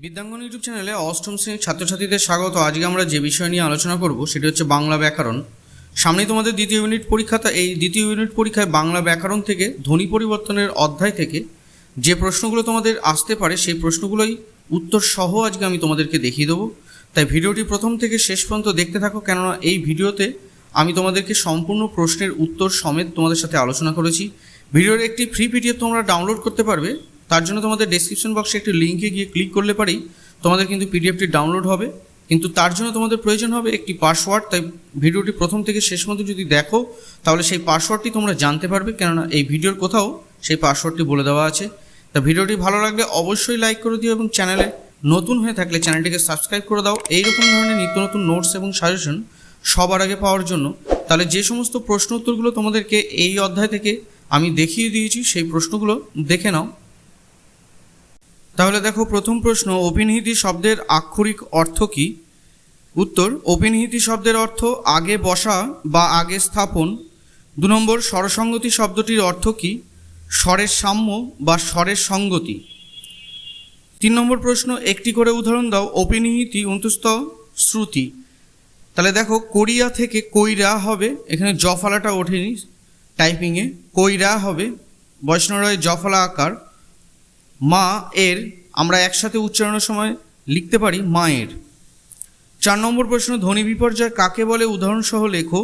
বিদ্যাঙ্গন YouTube চ্যানেলে অষ্টম শ্রেণীর ছাত্রছাত্রীদের স্বাগত। আজকে আমরা যে বিষয় নিয়ে আলোচনা করব সেটি হচ্ছে বাংলা ব্যাকরণ। সামনেই তোমাদের দ্বিতীয় ইউনিট পরীক্ষা, এই দ্বিতীয় ইউনিট পরীক্ষায় বাংলা ব্যাকরণ থেকে ধ্বনি পরিবর্তনের অধ্যায় থেকে যে প্রশ্নগুলো তোমাদের আসতে পারে সেই প্রশ্নগুলোই উত্তর সহ আজকে আমি তোমাদেরকে দেখিয়ে দেবো। তাই ভিডিওটি প্রথম থেকে শেষ পর্যন্ত দেখতে থাকো, কেননা এই ভিডিওতে আমি তোমাদেরকে সম্পূর্ণ প্রশ্নের উত্তর সমেত তোমাদের সাথে আলোচনা করেছি। ভিডিওর একটি ফ্রি পিডিএফ তোমরা ডাউনলোড করতে পারবে। তার জন্য তোমাদের ডেসক্রিপশন বক্সে একটি লিঙ্কে গিয়ে ক্লিক করলে পারেই তোমাদের কিন্তু পিডিএফটি ডাউনলোড হবে, কিন্তু তার জন্য তোমাদের প্রয়োজন হবে একটি পাসওয়ার্ড। তাই ভিডিওটি প্রথম থেকে শেষ পর্যন্ত যদি দেখো তাহলে সেই পাসওয়ার্ডটি তোমরা জানতে পারবে, কেননা এই ভিডিওর কোথাও সেই পাসওয়ার্ডটি বলে দেওয়া আছে। তা ভিডিওটি ভালো লাগলে অবশ্যই লাইক করে দিও এবং চ্যানেলে নতুন হয়ে থাকলে চ্যানেলটিকে সাবস্ক্রাইব করে দাও এইরকম ধরনের নিত্য নতুন নোটস এবং সাজেশন সবার আগে পাওয়ার জন্য। তাহলে যে সমস্ত প্রশ্ন উত্তরগুলো তোমাদেরকে এই অধ্যায় থেকে আমি দেখিয়ে দিয়েছি সেই প্রশ্নগুলো দেখে নাও। তাহলে দেখো, প্রথম প্রশ্ন, অভিনিহিতি শব্দের আক্ষরিক অর্থ কী? উত্তর, অভিনিহিতি শব্দের অর্থ আগে বসা বা আগে স্থাপন। 2 নম্বর, স্বরসঙ্গতি শব্দটির অর্থ কী? স্বরের সাম্য বা স্বরের সঙ্গতি। 3 নম্বর প্রশ্ন, একটি করে উদাহরণ দাও। অভিনিহিতি অন্তস্থ শ্রুতি। তাহলে দেখো, কোরিয়া থেকে কইরা হবে, এখানে জফলাটা ওঠেনি টাইপিংয়ে, কইরা হবে বৈষ্ণবরায় জফলা আকার। মা এর আমরা একসাথে উচ্চারণের সময় লিখতে পারি মায়ের। 4 নম্বর প্রশ্ন, ধ্বনি বিপর্যয় কাকে বলে? উদাহরণসহ লেখো।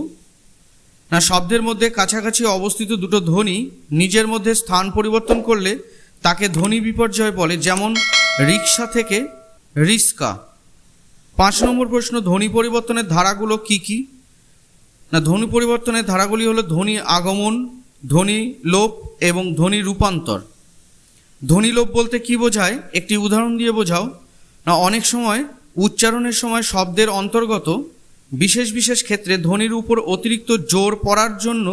না, শব্দের মধ্যে কাছাকাছি অবস্থিত দুটো ধ্বনি নিজের মধ্যে স্থান পরিবর্তন করলে তাকে ধ্বনি বিপর্যয় বলে, যেমন রিক্সা থেকে রিস্কা। 5 নম্বর প্রশ্ন, ধ্বনি পরিবর্তনের ধারাগুলো কি কি? না, ধ্বনি পরিবর্তনের ধারাগুলি হলো ধ্বনি আগমন, ধ্বনি লোপ এবং ধ্বনি রূপান্তর। ধ্বনি লোপ বলতে কি বোঝায়? একটি উদাহরণ দিয়ে বোঝাও। না, অনেক সময় উচ্চারণের সময় শব্দের অন্তর্গত বিশেষ বিশেষ ক্ষেত্রে ধ্বনির উপর অতিরিক্ত জোর পড়ার জন্য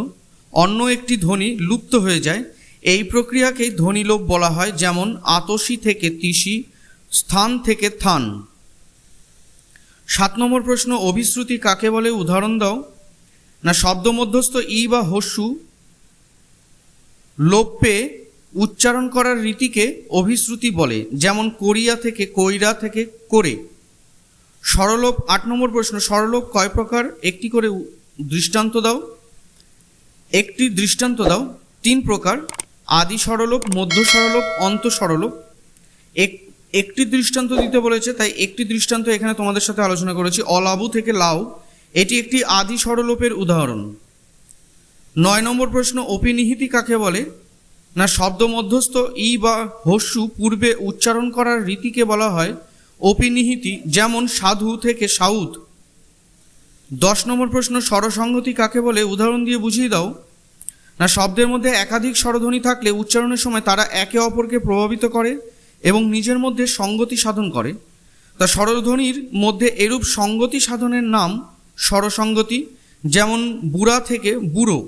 অন্য একটি ধ্বনি লুপ্ত হয়ে যায়, এই প্রক্রিয়াকেই ধ্বনি লোপ বলা হয়, যেমন আতসী থেকে তিসি, স্থান থেকে থান। 7 নম্বর প্রশ্ন, অভিশ্রুতি কাকে বলে? উদাহরণ দাও। না, শব্দ মধ্যস্থ ই বা হস্যু লোপ পেয়ে উচ্চারণ করার রীতিকে অভিশ্রুতি বলে, যেমন কোরিয়া থেকে কইরা থেকে করে। স্বরলোপ। 8 নম্বর প্রশ্ন, স্বরলোপ কয় প্রকার? একটি করে দৃষ্টান্ত দাও। একটি দৃষ্টান্ত দাও। 3 প্রকার: আদি স্বরলোপ, মধ্য স্বরলোপ, অন্ত স্বরলোপ। একটি দৃষ্টান্ত দিতে বলেছে, তাই একটি দৃষ্টান্ত এখানে তোমাদের সাথে আলোচনা করেছি। অলাবু থেকে লাউ, এটি একটি আদি স্বরলোপের উদাহরণ। 9 নম্বর প্রশ্ন, অপিনিহিতি কাকে বলে? না, শব্দ মধ্যস্থ ই বা হস্যু পূর্বে উচ্চারণ করার রীতিকে বলা হয় অপিনিহিতি, যেমন সাধু থেকে সাউথ। 10 নম্বর প্রশ্ন, স্বরসঙ্গতি কাকে বলে? উদাহরণ দিয়ে বুঝিয়ে দাও। না, শব্দের মধ্যে একাধিক স্বরধ্বনি থাকলে উচ্চারণের সময় তারা একে অপরকে প্রভাবিত করে এবং নিজের মধ্যে সঙ্গতি সাধন করে। তা স্বরধ্বনির মধ্যে এরূপ সঙ্গতি সাধনের নাম স্বরসঙ্গতি, যেমন বুড়া থেকে বুড়ো।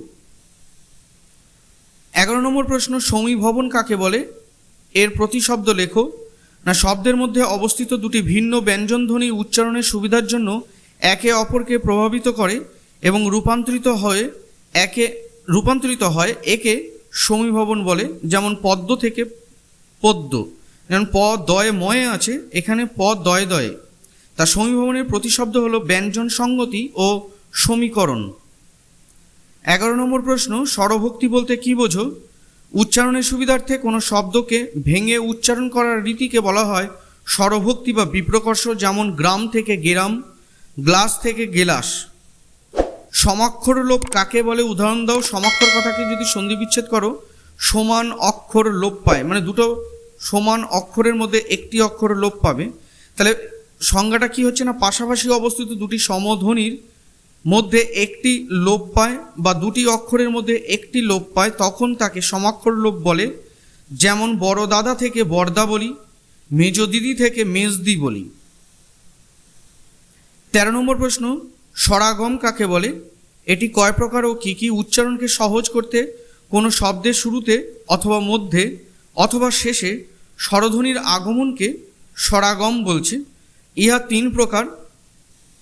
11 নম্বর প্রশ্ন, সমীভবন কাকে বলে? এর প্রতিশব্দ লেখো। না, শব্দের মধ্যে অবস্থিত দুটি ভিন্ন ব্যঞ্জনধ্বনি উচ্চারণের সুবিধার জন্য একে অপরকে প্রভাবিত করে এবং রূপান্তরিত হয় একে সমীভবন বলে, যেমন পদ্ম থেকে পদ্ম। যেমন প দয়ে ময়ে আছে, এখানে প দয়ে দয়ে। তা সমীভবনের প্রতিশব্দ হলো ব্যঞ্জন সঙ্গতি ও সমীকরণ। 11 নম্বর প্রশ্ন, স্বরভক্তি বলতে কি বোঝো? উচ্চারণের সুবিধার্থে কোনো শব্দকে ভেঙে উচ্চারণ করার রীতিকে বলা হয় স্বরভক্তি বা বিপ্রকর্ষ, যেমন গ্রাম থেকে গেরাম, গ্লাস থেকে গেলাস। সমাক্ষর লোপ কাকে বলে? উদাহরণ দাও। সমাক্ষর কথাকে যদি সন্ধি বিচ্ছেদ করো, সমান অক্ষর লোপ পায়, মানে দুটো সমান অক্ষরের মধ্যে একটি অক্ষর লোপ পাবে। তাহলে সংজ্ঞাটা কি হচ্ছে? না, পাশাপাশি অবস্থিত দুটি সমধ্বনির মধ্যে একটি লোপ পায় বা দুটি অক্ষরের মধ্যে একটি লোপ পায়, তখন তাকে সমাক্ষর লোপ বলে, যেমন বড় দাদা থেকে বরদা বলি, মেজ দিদি থেকে মেজদি বলি। 13 নম্বর প্রশ্ন, স্বরাগম কাকে বলে? এটি কয় প্রকার ও কী কী? উচ্চারণকে সহজ করতে কোনো শব্দের শুরুতে অথবা মধ্যে অথবা শেষে স্বরধ্বনির আগমনকে স্বরাগম বলছে। ইহা 3 প্রকার: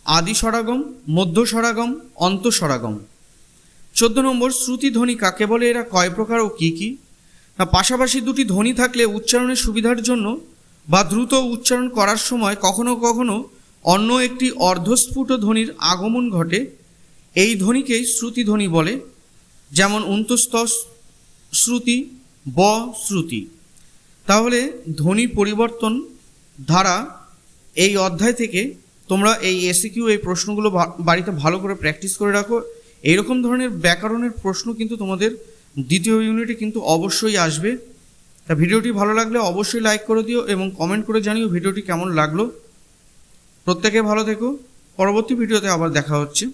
আদি স্বরাগম, মধ্য স্বরাগম, অন্ত স্বরাগম। 14 নম্বর, শ্রুতিধ্বনি কাকে বলে? এরা কয় প্রকার ও কী কী? পাশাপাশি দুটি ধ্বনি থাকলে উচ্চারণের সুবিধার জন্য বা দ্রুত উচ্চারণ করার সময় কখনো কখনো অন্য একটি অর্ধস্ফুট ধ্বনির আগমন ঘটে। এই ধ্বনিকেই শ্রুতি ধ্বনি বলে, যেমন অন্তস্থ শ্রুতি, ব শ্রুতি। তাহলে ধ্বনি পরিবর্তন ধারা এই অধ্যায় থেকে তোমরা এই এসিকিউ এই প্রশ্নগুলো বাড়িতে ভালো করে প্র্যাকটিস করে রাখো। এইরকম ধরনের ব্যাকরণের প্রশ্ন কিন্তু তোমাদের দ্বিতীয় ইউনিটে কিন্তু অবশ্যই আসবে। তা ভিডিওটি ভালো লাগলে অবশ্যই লাইক করে দিও এবং কমেন্ট করে জানিও ভিডিওটি কেমন লাগলো। প্রত্যেকে ভালো থেকো, পরবর্তী ভিডিওতে আবার দেখা হচ্ছে।